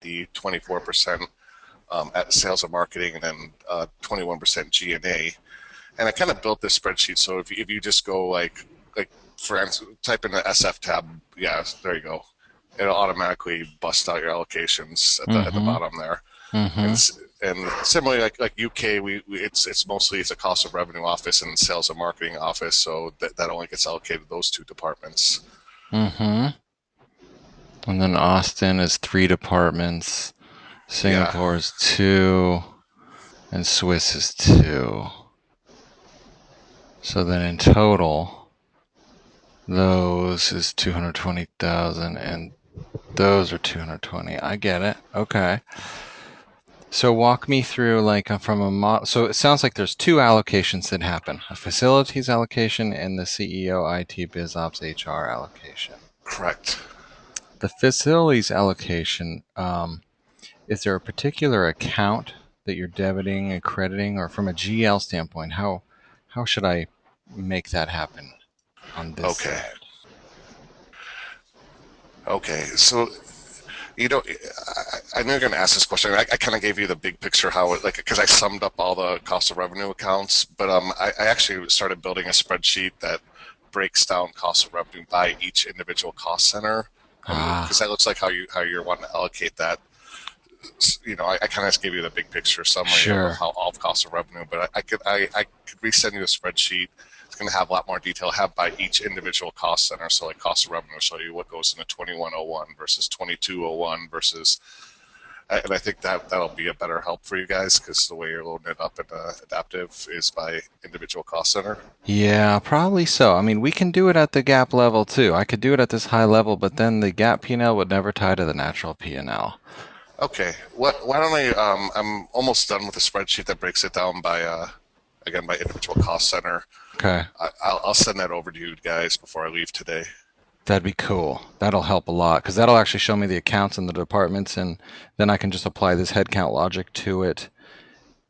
50, 24% at sales and marketing, and then 21% G&A. And I kind of built this spreadsheet so if you just go like for instance, type in the SF tab, yeah, there you go. It'll automatically bust out your allocations at the Mm-hmm. bottom there. Mm-hmm. And and similarly, like UK, it's mostly it's a cost of revenue office and sales and marketing office, so that only gets allocated to those two departments. Mm-hmm. And then Austin is 3 departments. Yeah. Singapore is 2. And Swiss is 2. So then in total, those is 220,000 and those are 220. I get it. Okay. So walk me through from a model. So it sounds like there's 2 allocations that happen: a facilities allocation and the CEO, IT, BizOps, HR allocation. Correct. The facilities allocation, is there a particular account that you're debiting and crediting, or from a GL standpoint, how should I make that happen on this Okay. side? Okay. So I know you're going to ask this question. I kind of gave you the big picture how it like because I summed up all the cost of revenue accounts, but I actually started building a spreadsheet that breaks down cost of revenue by each individual cost center. Because Ah, that looks like how you're wanting to allocate that. I kind of just gave you the big picture summary of sure. how all of cost of revenue, but I could resend you a spreadsheet. It's going to have a lot more detail, have by each individual cost center. So like cost of revenue, show you what goes into 2101 versus 2201 versus, and I think that'll be a better help for you guys because the way you're loading it up in adaptive is by individual cost center. Yeah, probably so. I mean, we can do it at the gap level too. I could do it at this high level, but then the gap P&L would never tie to the natural P&L. Okay, why don't I? I'm almost done with the spreadsheet that breaks it down by again by individual cost center. Okay. I'll send that over to you guys before I leave today. That'd be cool. That'll help a lot because that'll actually show me the accounts and the departments, and then I can just apply this headcount logic to it.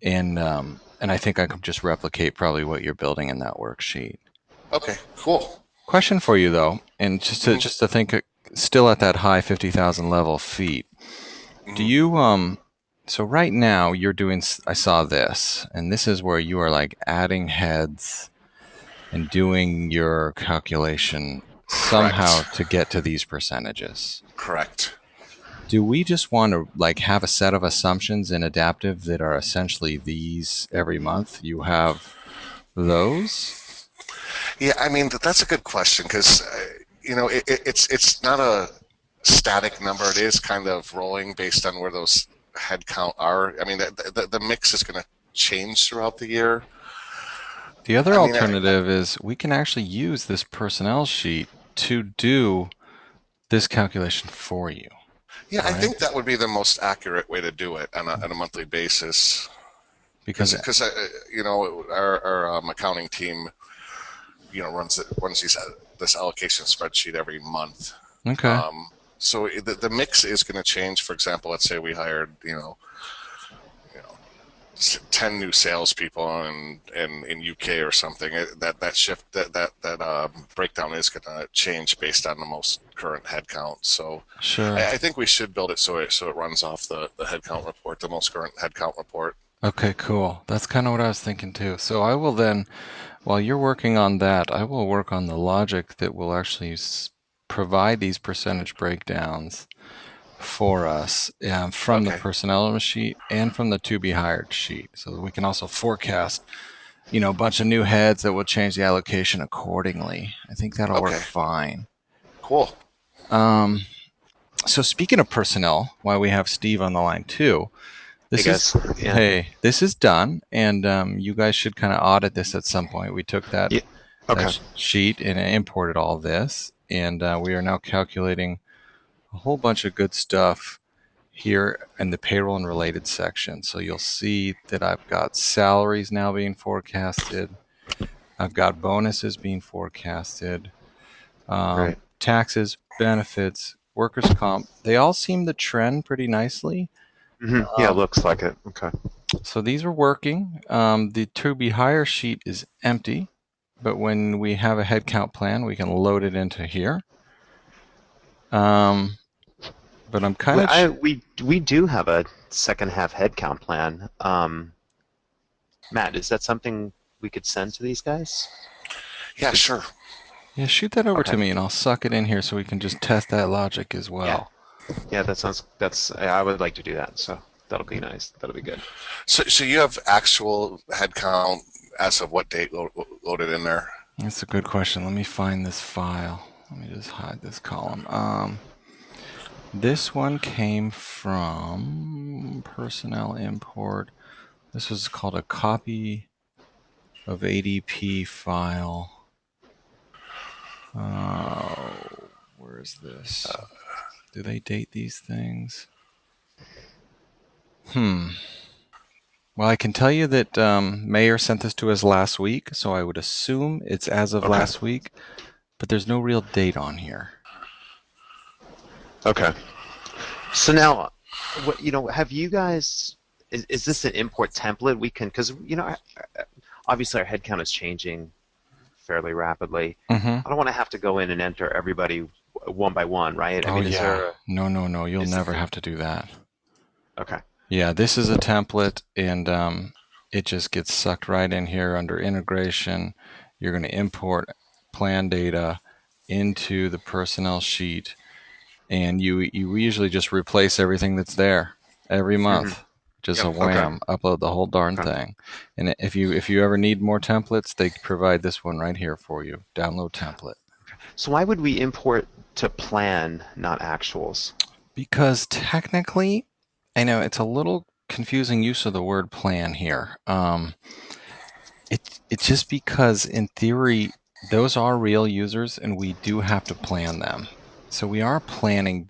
And I think I could just replicate probably what you're building in that worksheet. Okay, cool. Question for you though, and Hmm. just to think, still at that high 50,000 level feet. Do Hmm. you So right now you're doing. I saw this, and this is where you are like adding heads and doing your calculation somehow Correct. to get to these percentages. Correct. Do we just want to like have a set of assumptions in adaptive that are essentially these every month? You have those? Yeah, I mean that's a good question because it's not a static number. It is kind of rolling based on where those head count are. I mean the mix is going to change throughout the year. The other I mean, alternative is we can actually use this personnel sheet to do this calculation for you, yeah, I right? think that would be the most accurate way to do it on a monthly basis. Because Because our accounting team runs this allocation spreadsheet every month. okay, So the mix is going to change. For example, let's say we hired you know 10 new salespeople in UK or something. That shift that breakdown is going to change based on the most current headcount. So sure. I think we should build it so it runs off the headcount report, the most current headcount report. Okay, cool. That's kind of what I was thinking too. So I will then, while you're working on that, I will work on the logic that will actually provide these percentage breakdowns for us from the Okay. personnel sheet and from the to be hired sheet, so that we can also forecast, a bunch of new heads that will change the allocation accordingly. I think that'll work Okay. fine. Cool. Um, so speaking of personnel, while we have Steve on the line too, Hey this is guys. Yeah. hey, this is done, and you guys should kind of audit this at some point. We took Yeah. that Okay. sheet and imported all this, and we are now calculating a whole bunch of good stuff here in the payroll and related section. So you'll see that I've got salaries now being forecasted. I've got bonuses being forecasted, Great. taxes, benefits, workers' comp. They all seem to trend pretty nicely. Yeah, Um, looks like it. Okay. so these are working. The to be hire sheet is empty, but when we have a headcount plan, we can load it into here. But but I'm kind of We do have a second half headcount plan. Matt, is that something we could send to these guys? Yeah, Is sure. yeah. Shoot that over to okay. me, and I'll suck it in here so we can just test that logic as Yeah, well. yeah. That's. I would like to do that. So that'll be nice. That'll be good. So you have actual headcount as of what date loaded in there? That's a good question. Let me find this file. Let me just hide this column. This one came from personnel import. This was called a copy of ADP file. Where is this? Do they date these things? Well, I can tell you that Mayor sent this to us last week, so I would assume it's as of Okay. last week, but there's no real date on here. Okay. So now, what have you guys? Is this an import template we can? Because obviously our headcount is changing fairly rapidly. Mm-hmm. I don't want to have to go in and enter everybody one by one, right? I Oh, mean, is yeah. there? No. You'll Is never it? have to do that. Okay. Yeah, this is a template, and it just gets sucked right in here under integration. You're going to import plan data into the personnel sheet, and you usually just replace everything that's there every Mm-hmm. month. Just a Yep. Okay. wham, upload the whole darn Okay. thing. And if you ever need more templates, they provide this one right here for you. Download template. So why would we import to plan, not actuals? Because technically, I know it's a little confusing use of the word plan here. It's just because in theory those are real users and we do have to plan them. So we are planning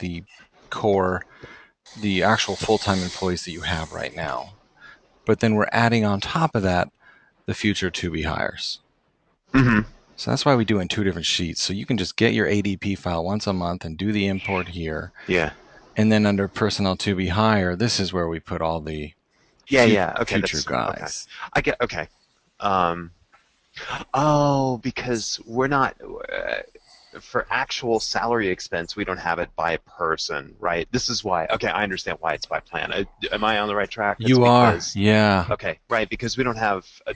core, the actual full-time employees that you have right now. But then we're adding on top of that the future to be hires. Mm-hmm. So that's why we do it in two different sheets. So you can just get your ADP file once a month and do the import here. Yeah. And then under personnel to be hire, this is where we put all the Yeah. Yeah. Okay. future That's okay. guys. I get. Okay. Um. Oh, because we're not for actual salary expense, we don't have it by person, right? This is why. Okay, I understand why it's by plan. Am I on the right track? It's You are, because yeah. okay, right, because we don't have a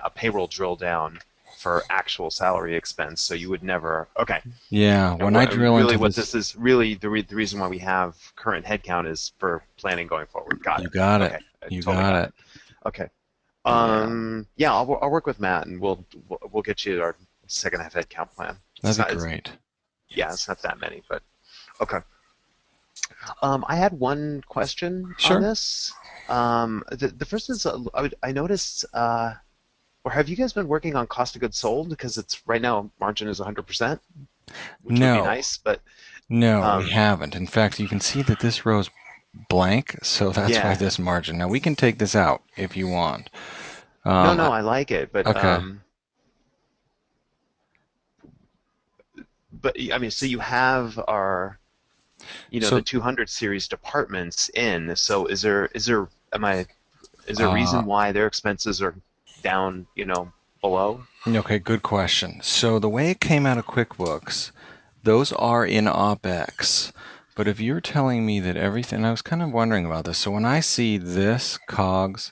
payroll drill down for actual salary expense, so you would never. Okay, Yeah, when I drill really, into what this, this is really the reason why we have current headcount is for planning going forward. Got you it. got it. Okay, I You totally got got it. it. Okay. Yeah, Yeah, I'll work with Matt, and we'll get you our second half headcount plan. that'd It's be not, great. yeah, it's not that many, but okay. I had one question on Sure. this. The first is I noticed, or have you guys been working on cost of goods sold? Because it's right now margin is 100%, which would be No, nice, but no, we um, haven't. In fact, you can see that this row's blank, so that's why yeah, this margin. Now we can take this out if you want. no, Um, no, I, I like it, okay. but I mean, so you have our, the So, 200 series departments in. So is there a uh, reason why their expenses are down, below? okay, good question. So the way it came out of QuickBooks, those are in OpEx. But if you're telling me that everything, I was kind of wondering about this. So when I see this, COGS,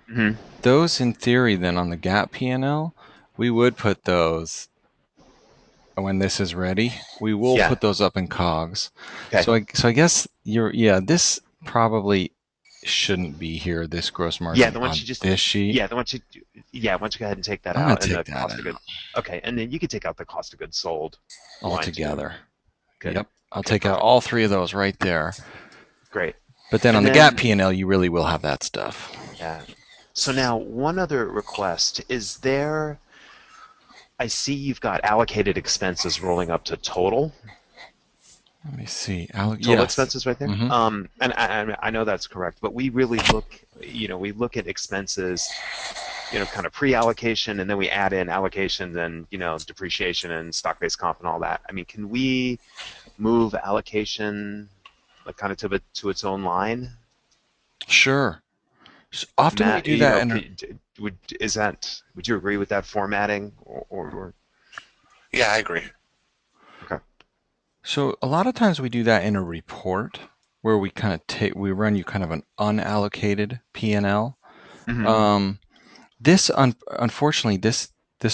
Hmm. those in theory then on the GAAP P&L, we would put those when this is ready. We will Yeah. put those up in COGS. Okay. So I guess this probably shouldn't be here, this gross Yeah, margin the ones on you just this sheet. yeah, the ones you yeah, once you go ahead and take that I'm gonna out and take the that cost of out good. Okay, and then you could take out the cost of goods sold line too. altogether. Good. Yep. I'll Okay, take out perfect. all three of those right there. Great. But then on And the GAAP then P&L, you really will have that stuff. yeah. So now one other request is there I see you've got allocated expenses rolling up to Let me see. total Yes. expenses right there. Mm-hmm. And I know that's correct, but we really we look at expenses, kind of pre-allocation, and then we add in allocations and, depreciation and stock-based comp and all that. I mean, can we move allocation like kind of to its own line? Sure. Often we Matt, do that in. would you agree with that formatting or Yeah, I agree. okay. So a lot of times we do that in a report where we kind of we run you kind of an unallocated P&L. Hmm. Um, unfortunately, this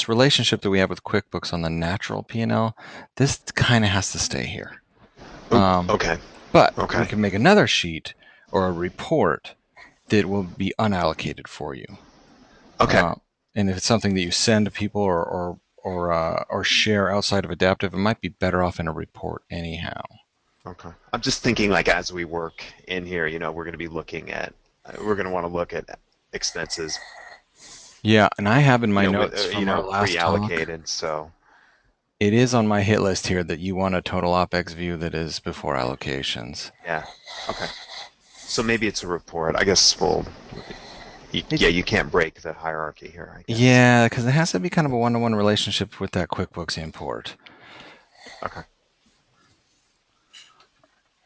relationship that we have with QuickBooks on the natural P&L, this kind of has to stay here. Okay. But we Okay. can make another sheet or a report that will be unallocated for you. Okay. And if it's something that you send to people or share outside of Adaptive, it might be better off in a report anyhow. Okay. I'm just thinking like as we work in here, we're going to be we're going to want to look at expenses, Yeah, and I have in my with notes from our last talk, pre-allocated. So it is on my hit list here that you want a total OPEX view that is before allocations. yeah. Okay. So maybe it's a report. I guess It, yeah, you can't break the hierarchy here, I guess. yeah, because it has to be kind of a one-to-one relationship with that QuickBooks import. Okay.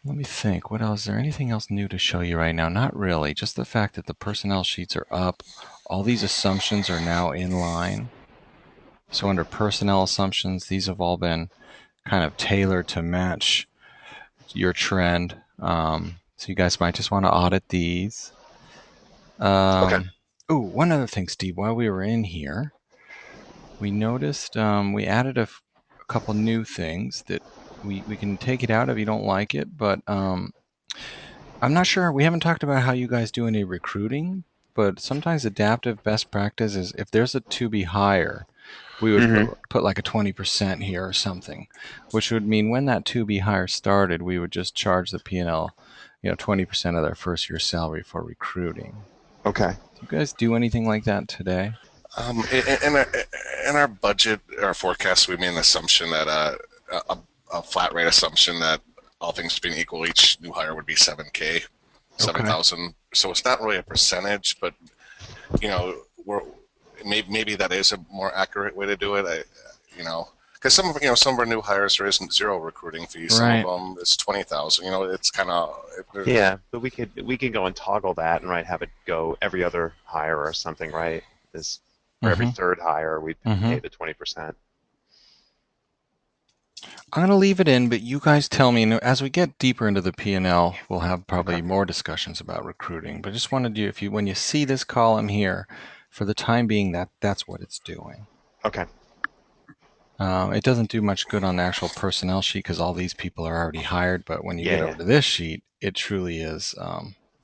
Let me think. What else? Is there anything else new to show you right now? Not really. Just the fact that the personnel sheets are up. All these assumptions are now in line. So under personnel assumptions, these have all been kind of tailored to match your trend. So you guys might just want to audit these. Okay. Oh, one other thing, Steve. While we were in here, we noticed we added a couple new things that we can take it out if you don't like it, but I'm not sure. We haven't talked about how you guys do any recruiting, but sometimes adaptive best practice is if there's a to be hire, we would Hmm. put like a 20% here or something, which would mean when that to be hire started, we would just charge the P&L, 20% of their first year salary for recruiting. Okay. Do you guys do anything like that today? In our budget, our forecast, we made an assumption that a, a flat rate assumption that all things being equal, each new hire would be 7K, Okay. 7,000. So it's not really a percentage, but we're maybe that is a more accurate way to do it. Because some of our new hires there isn't zero recruiting fees. Some of Right. them it's 20,000. It's kind of Yeah, but we could go and toggle that and have it go every other hire or something, right? Is for every Mm-hmm. third hire we Mm-hmm. pay the 20%. I'm going to leave it in, but you guys tell me. As we get deeper into the P&L, we'll have Okay. probably more discussions about recruiting. But I just wanted you, when you see this column here, for the time being, that's what it's doing. Okay. It doesn't do much good on the actual personnel sheet because all these people are already hired. But when you Yeah, get over yeah. to this sheet, it truly is